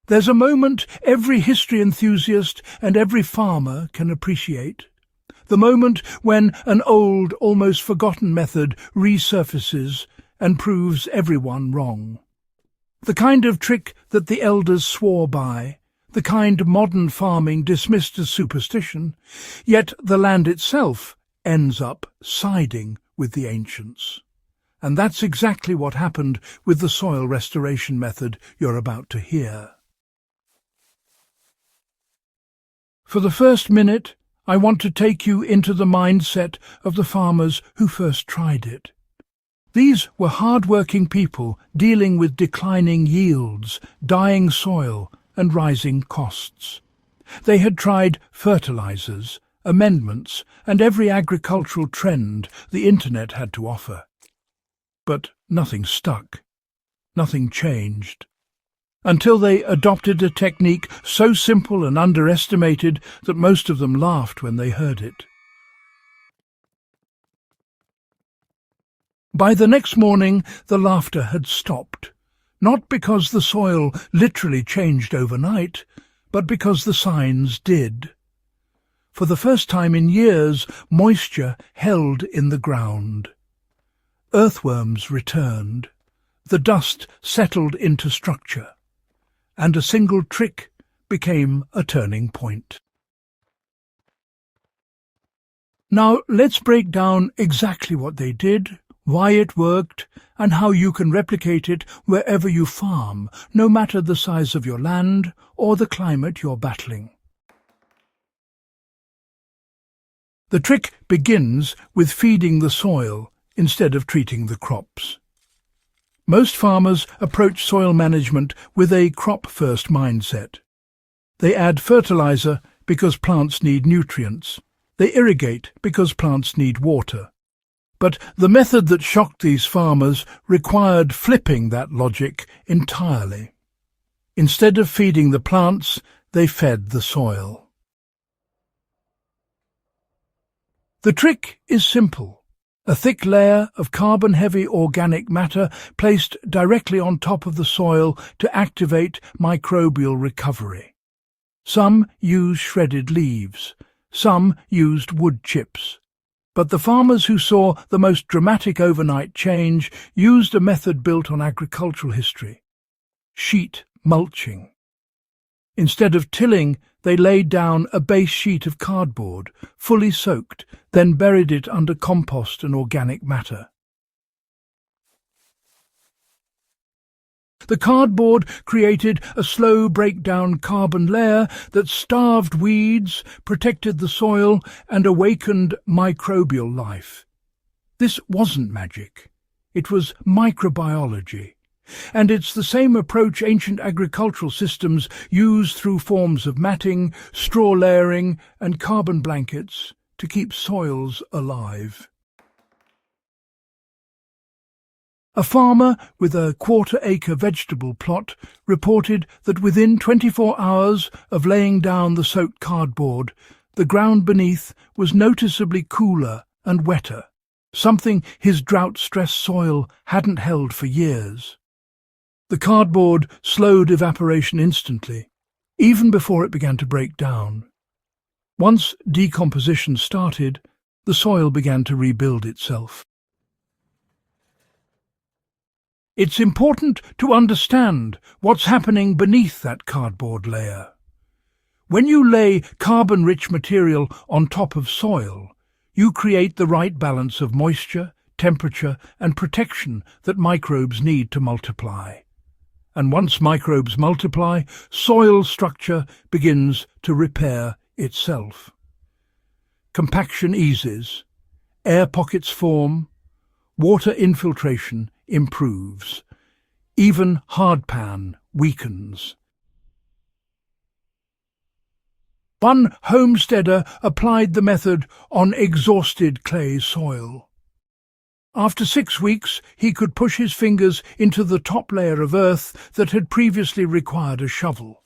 There's a moment every history enthusiast and every farmer can appreciate. The moment when an old, almost forgotten method resurfaces and proves everyone wrong. The kind of trick that the elders swore by, the kind modern farming dismissed as superstition, yet the land itself ends up siding with the ancients. And that's exactly what happened with the soil restoration method you're about to hear. For the first minute, I want to take you into the mindset of the farmers who first tried it. These were hard-working people dealing with declining yields, dying soil, and rising costs. They had tried fertilizers, amendments, and every agricultural trend the internet had to offer. But nothing stuck. Nothing changed. Until they adopted a technique so simple and underestimated that most of them laughed when they heard it. By the next morning, the laughter had stopped, not because the soil literally changed overnight, but because the signs did. For the first time in years, moisture held in the ground. Earthworms returned, the dust settled into structure, and a single trick became a turning point. Now let's break down exactly what they did, why it worked, and how you can replicate it wherever you farm, no matter the size of your land or the climate you're battling. The trick begins with feeding the soil instead of treating the crops. Most farmers approach soil management with a crop-first mindset. They add fertilizer because plants need nutrients. They irrigate because plants need water. But the method that shocked these farmers required flipping that logic entirely. Instead of feeding the plants, they fed the soil. The trick is simple. A thick layer of carbon-heavy organic matter placed directly on top of the soil to activate microbial recovery. Some used shredded leaves, some used wood chips. But the farmers who saw the most dramatic overnight change used a method built on agricultural history: sheet mulching. Instead of tilling, they laid down a base sheet of cardboard, fully soaked, then buried it under compost and organic matter. The cardboard created a slow breakdown carbon layer that starved weeds, protected the soil, and awakened microbial life. This wasn't magic. It was microbiology. And it's the same approach ancient agricultural systems used through forms of matting, straw layering, and carbon blankets to keep soils alive. A farmer with a quarter-acre vegetable plot reported that within 24 hours of laying down the soaked cardboard, the ground beneath was noticeably cooler and wetter, something his drought-stressed soil hadn't held for years. The cardboard slowed evaporation instantly, even before it began to break down. Once decomposition started, the soil began to rebuild itself. It's important to understand what's happening beneath that cardboard layer. When you lay carbon-rich material on top of soil, you create the right balance of moisture, temperature, and protection that microbes need to multiply. And once microbes multiply, soil structure begins to repair itself. Compaction eases, air pockets form, water infiltration improves, even hardpan weakens. One homesteader applied the method on exhausted clay soil. After 6 weeks, he could push his fingers into the top layer of earth that had previously required a shovel.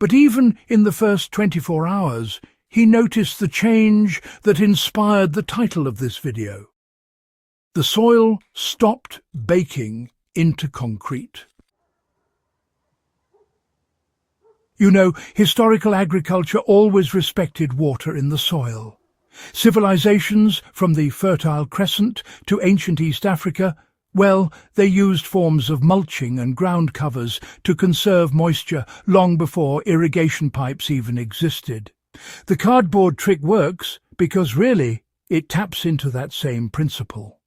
But even in the first 24 hours, he noticed the change that inspired the title of this video. The soil stopped baking into concrete. You know, historical agriculture always respected water in the soil. Civilizations, from the Fertile Crescent to ancient East Africa, well, they used forms of mulching and ground covers to conserve moisture long before irrigation pipes even existed. The cardboard trick works because really it taps into that same principle.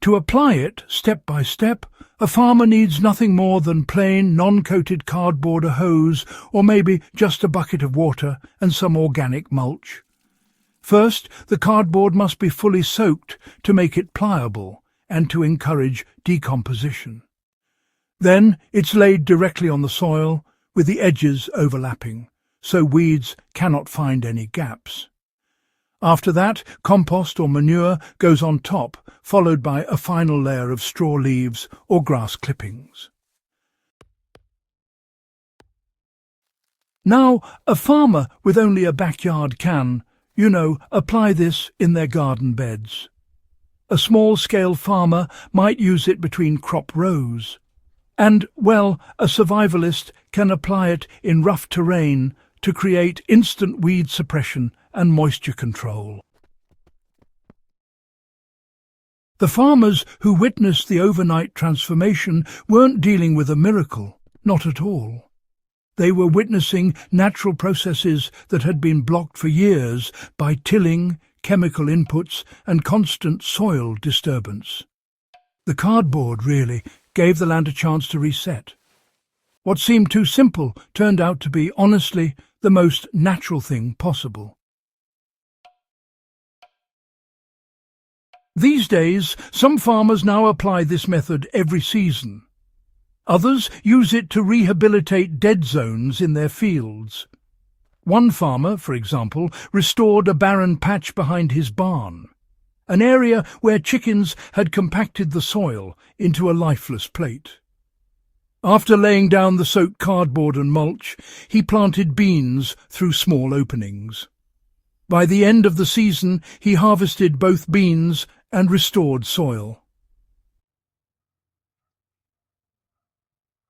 To apply it step by step, a farmer needs nothing more than plain, non-coated cardboard, a hose, or maybe just a bucket of water and some organic mulch. First, the cardboard must be fully soaked to make it pliable and to encourage decomposition. Then it's laid directly on the soil, with the edges overlapping, so weeds cannot find any gaps. After that, compost or manure goes on top, followed by a final layer of straw leaves or grass clippings. Now, a farmer with only a backyard can, apply this in their garden beds. A small-scale farmer might use it between crop rows. And, well, a survivalist can apply it in rough terrain to create instant weed suppression and moisture control. The farmers who witnessed the overnight transformation weren't dealing with a miracle, not at all. They were witnessing natural processes that had been blocked for years by tilling, chemical inputs, and constant soil disturbance. The cardboard, really, gave the land a chance to reset. What seemed too simple turned out to be, honestly, the most natural thing possible. These days, some farmers now apply this method every season. Others use it to rehabilitate dead zones in their fields. One farmer, for example, restored a barren patch behind his barn, an area where chickens had compacted the soil into a lifeless plate. After laying down the soaked cardboard and mulch, he planted beans through small openings. By the end of the season, he harvested both beans and restored soil.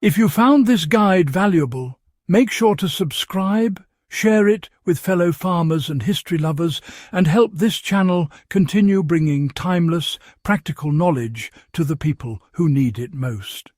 If you found this guide valuable, make sure to subscribe, share it with fellow farmers and history lovers, and help this channel continue bringing timeless, practical knowledge to the people who need it most.